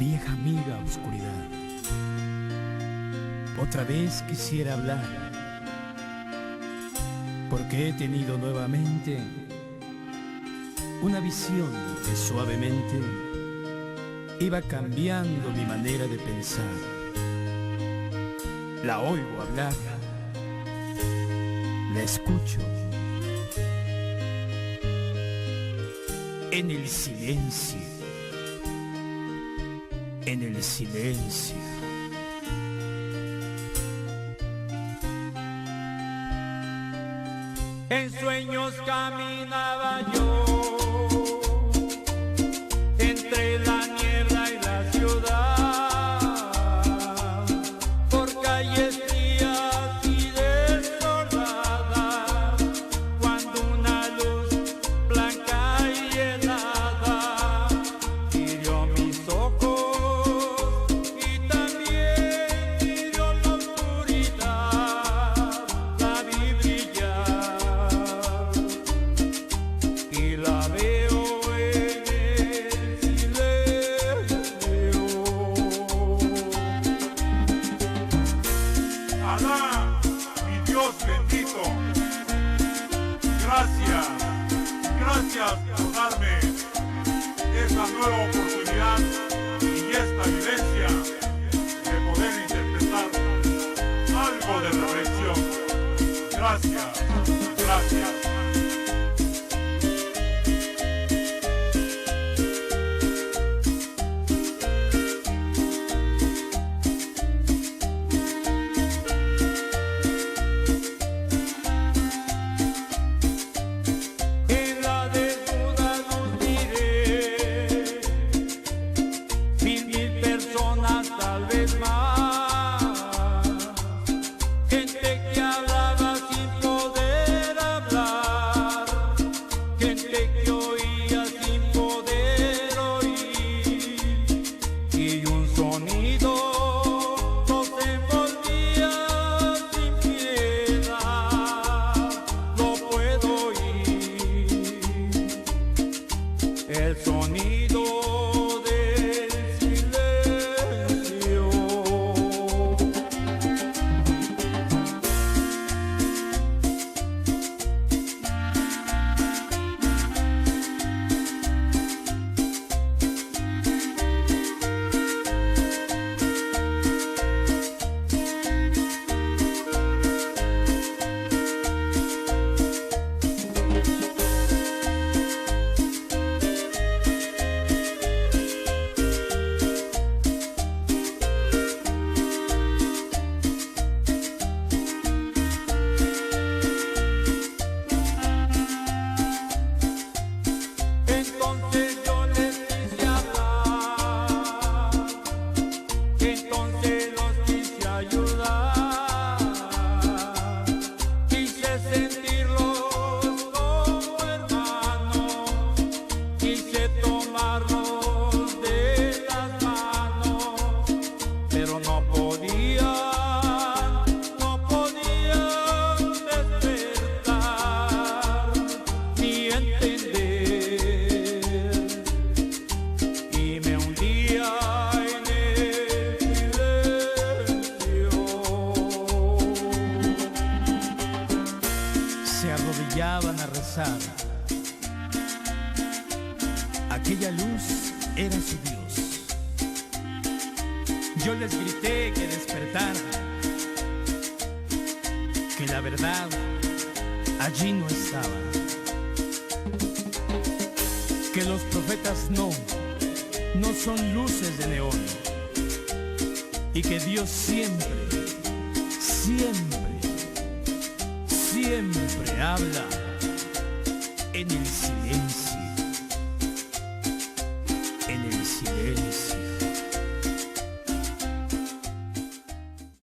Vieja amiga oscuridad, otra vez quisiera hablar, porque he tenido nuevamente una visión que suavemente iba cambiando mi manera de pensar. La oigo hablar, la escucho en el silencio, en el silencio. En sueños caminaba yo entre la niebla y la ciudad, por calles frías y desoladas, cuando una luz blanca y helada hirió mis ojos y también hirió la oscuridad. La vi brillar y la veo en el silencio. Alá, mi Dios bendito, gracias por darme esta nueva oportunidad y esta vivencia de poder interpretar algo de reflexión. Gracias. En la desnuda luz miré 1000 personas, tal vez más, gente que hablaba sin poder hablar, gente que oía sin poder oír, y un sonido nos envolvía sin piedad. Lo puedo oír, el sonido del silencio. Entonces yo les quise hablar, entonces los quise ayudar, quise sentirlos como hermanos, quise tomarlos de las manos, pero no podían despertar ni entender. Y me hundía en el silencio. Se arrodillaban a rezar. Aquella luz era su Dios. Yo les grité que despertaran, que la verdad allí no estaba, que los profetas no son luces de neón, y que Dios siempre habla en el silencio.